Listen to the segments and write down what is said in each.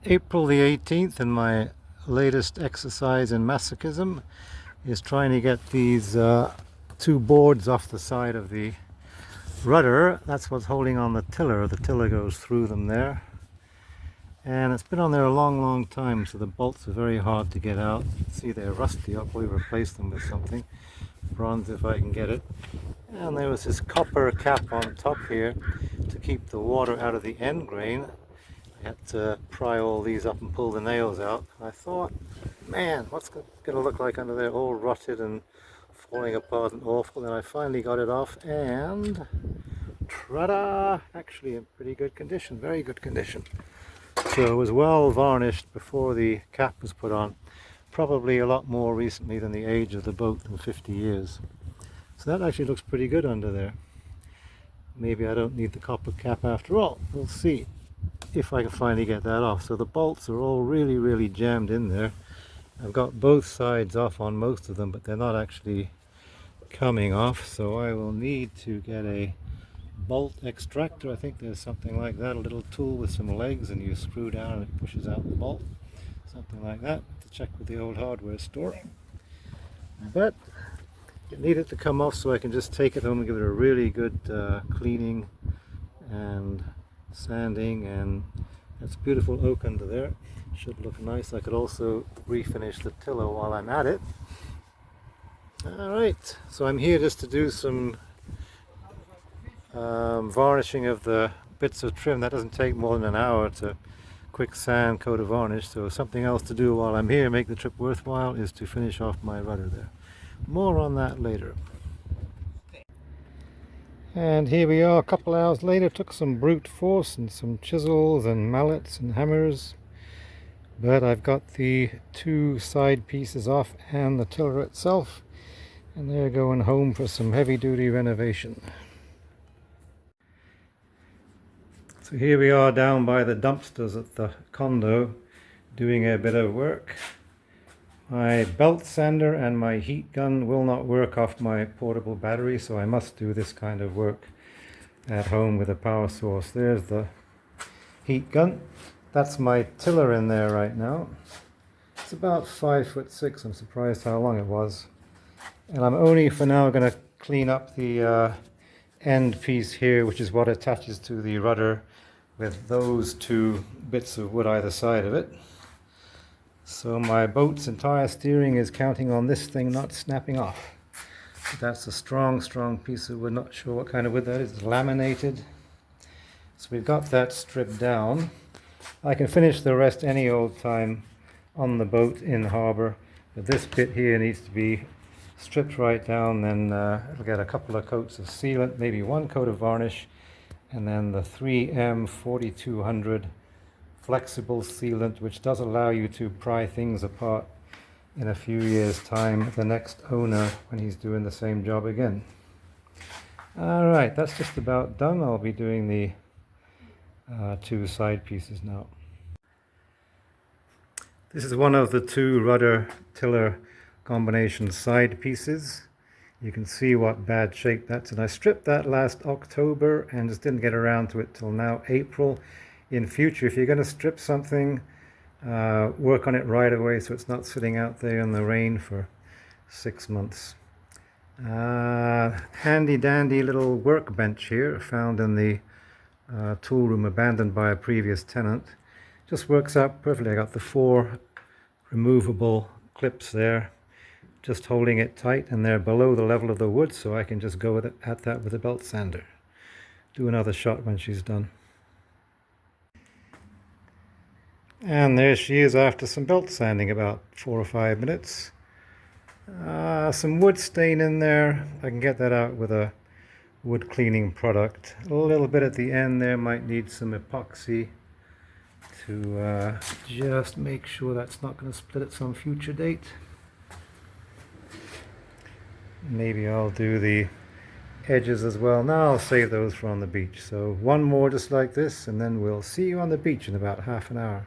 April the 18th, and my latest exercise in masochism is trying to get these two boards off the side of the rudder. That's what's holding on the tiller. The tiller goes through them there. And it's been on there a long time, so the bolts are very hard to get out. You can see they're rusty. I'll probably replace them with something. Bronze if I can get it. And there was this copper cap on top here to keep the water out of the end grain. I had to pry all these up and pull the nails out. I thought, man, what's going to look like under there, all rotted and falling apart and awful. And I finally got it off, and ta-da! Actually in pretty good condition, very good condition. So it was well varnished before the cap was put on. Probably a lot more recently than the age of the boat, than 50 years. So that actually looks pretty good under there. Maybe I don't need the copper cap after all. We'll see if I can finally get that off. So the bolts are all really jammed in there. I've got both sides off on most of them, but they're not actually coming off. So I will need to get a bolt extractor. I think there's something like that, a little tool with some legs, and you screw down and it pushes out the bolt. Something like that. To check with the old hardware store. But I need it to come off so I can just take it home and give it a really good cleaning and sanding, and that's beautiful oak under there. Should look nice. I could also refinish the tiller while I'm at it. Alright, so I'm here just to do some varnishing of the bits of trim. That doesn't take more than an hour to quick sand, coat of varnish. So something else to do while I'm here, make the trip worthwhile, is to finish off my rudder there. More on that later. And here we are a couple hours later. Took some brute force and some chisels and mallets and hammers, but I've got the two side pieces off and the tiller itself, and they're going home for some heavy-duty renovation. So here we are down by the dumpsters at the condo doing a bit of work. My belt sander and my heat gun will not work off my portable battery, so I must do this kind of work at home with a power source. There's the heat gun. That's my tiller in there right now. It's about 5'6". I'm surprised how long it was. And I'm only for now going to clean up the end piece here, which is what attaches to the rudder, with those two bits of wood either side of it. So my boat's entire steering is counting on this thing not snapping off. But that's a strong piece of wood. Not sure what kind of wood that is. It's laminated. So we've got that stripped down. I can finish the rest any old time on the boat in harbour, but this bit here needs to be stripped right down. Then it'll get a couple of coats of sealant, maybe one coat of varnish, and then the 3M 4200 flexible sealant, which does allow you to pry things apart in a few years' time, the next owner, when he's doing the same job again. Alright, that's just about done. I'll be doing the two side pieces now. This is one of the two rudder tiller combination side pieces. You can see what bad shape that's in. I stripped that last October and just didn't get around to it till now, April. In future, if you're going to strip something, work on it right away so it's not sitting out there in the rain for 6 months. Handy dandy little workbench here, found in the tool room abandoned by a previous tenant. Just works out perfectly. I got the 4 removable clips there, just holding it tight, and they're below the level of the wood, so I can just go at that with a belt sander. Do another shot when she's done. And there she is after some belt sanding, about 4 or 5 minutes. Some wood stain in there. I can get that out with a wood cleaning product. A little bit at the end there, might need some epoxy to just make sure that's not going to split at some future date. Maybe I'll do the edges as well. Now I'll save those for on the beach. So one more just like this, and then we'll see you on the beach in about half an hour.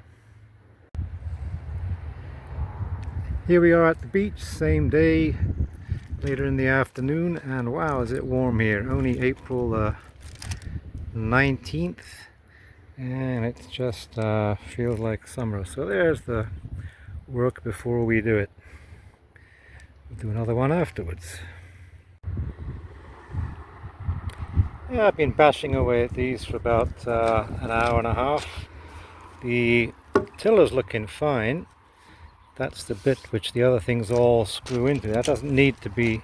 Here we are at the beach, same day, later in the afternoon, and wow, is it warm here. Only April 19th, and it just feels like summer. So there's the work before we do it. We'll do another one afterwards. Yeah, I've been bashing away at these for about an hour and a half. The tiller's looking fine. That's the bit which the other things all screw into. That doesn't need to be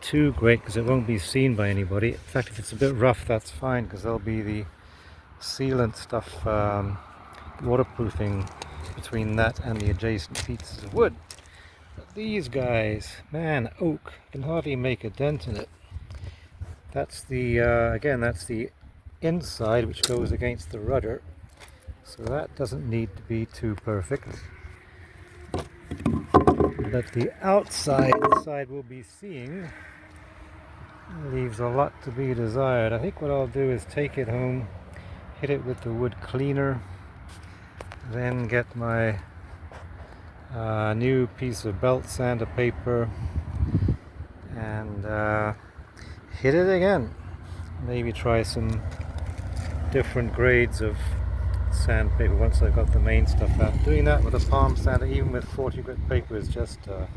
too great because it won't be seen by anybody. In fact, if it's a bit rough, that's fine because there'll be the sealant stuff, waterproofing between that and the adjacent pieces of wood. But these guys, man, oak, can hardly make a dent in it. That's the, again, that's the inside which goes against the rudder. So that doesn't need to be too perfect. But the outside, the side we'll be seeing, leaves a lot to be desired. I think what I'll do is take it home, hit it with the wood cleaner, then get my new piece of belt sander paper and hit it again. Maybe try some different grades of sandpaper once I've got the main stuff out. Doing that with a palm sander, even with 40 grit paper, is just a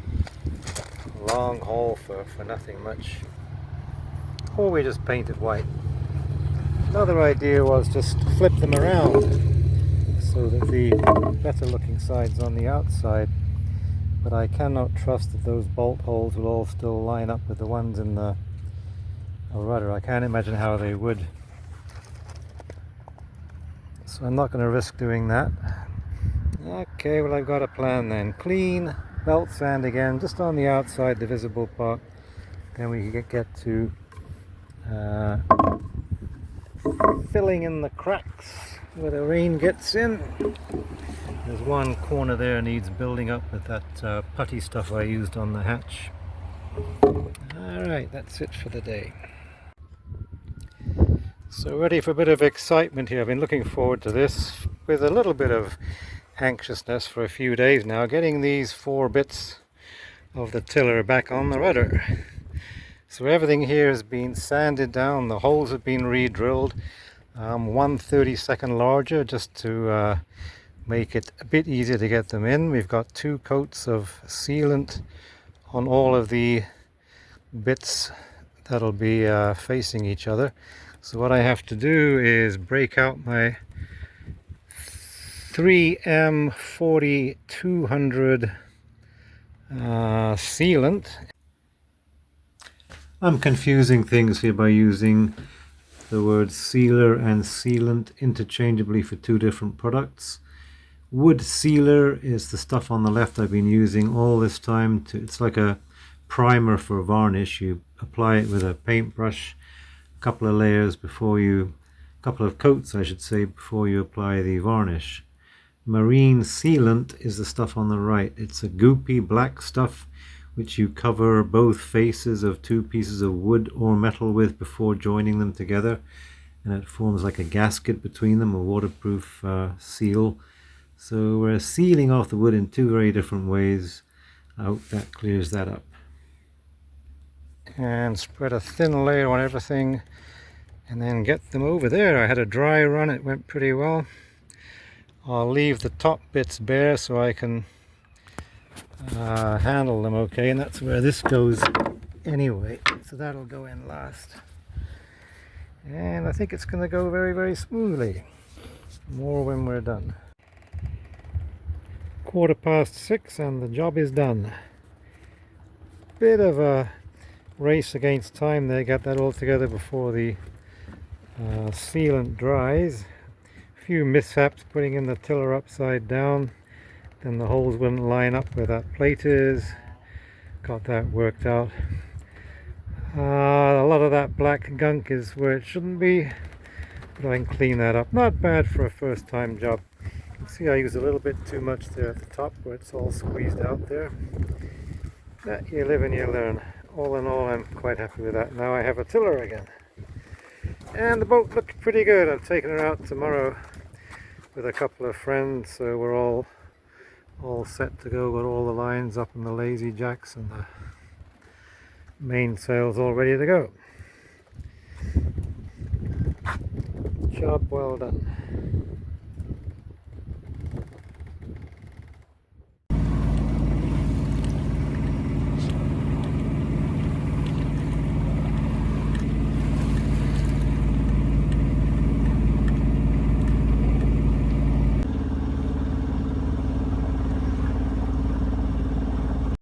long haul for nothing much. Or we just paint it white. Another idea was just flip them around so that the better looking side's on the outside, but I cannot trust that those bolt holes will all still line up with the ones in the rudder. I can't imagine how they would. So I'm not going to risk doing that. Okay, well, I've got a plan then. Clean, belt sand again, just on the outside, the visible part. Then we can get to filling in the cracks where the rain gets in. There's one corner there needs building up with that putty stuff I used on the hatch. Alright, that's it for the day. So ready for a bit of excitement here. I've been looking forward to this with a little bit of anxiousness for a few days now, getting these 4 bits of the tiller back on the rudder. So everything here has been sanded down, the holes have been re-drilled, 1/32 larger just to make it a bit easier to get them in. We've got 2 coats of sealant on all of the bits that'll be facing each other. So what I have to do is break out my 3M 4200 sealant. I'm confusing things here by using the words sealer and sealant interchangeably for 2 different products. Wood sealer is the stuff on the left I've been using all this time. It's like a primer for varnish. You apply it with a paintbrush, a couple of layers before you, a couple of coats I should say, before you apply the varnish. Marine sealant is the stuff on the right. It's a goopy black stuff which you cover both faces of 2 pieces of wood or metal with before joining them together, and it forms like a gasket between them, a waterproof seal. So we're sealing off the wood in 2 very different ways. I hope that clears that up. And spread a thin layer on everything and then get them over there. I had a dry run, it went pretty well. I'll leave the top bits bare so I can handle them okay, and that's where this goes anyway, so that'll go in last. And I think it's going to go very, very smoothly. More when we're done. 6:15 and the job is done. Bit of a race against time there, get that all together before the sealant dries. A few mishaps putting in the tiller upside down, then the holes wouldn't line up where that plate is. Got that worked out. A lot of that black gunk is where it shouldn't be, but I can clean that up. Not bad for a first time job. You can see I use a little bit too much there at the top where it's all squeezed out there. You live and you learn. All in all, I'm quite happy with that. Now I have a tiller again. And the boat looks pretty good. I'm taking her out tomorrow with a couple of friends, so we're all set to go. Got all the lines up in the lazy jacks and the mainsail's all ready to go. Job well done.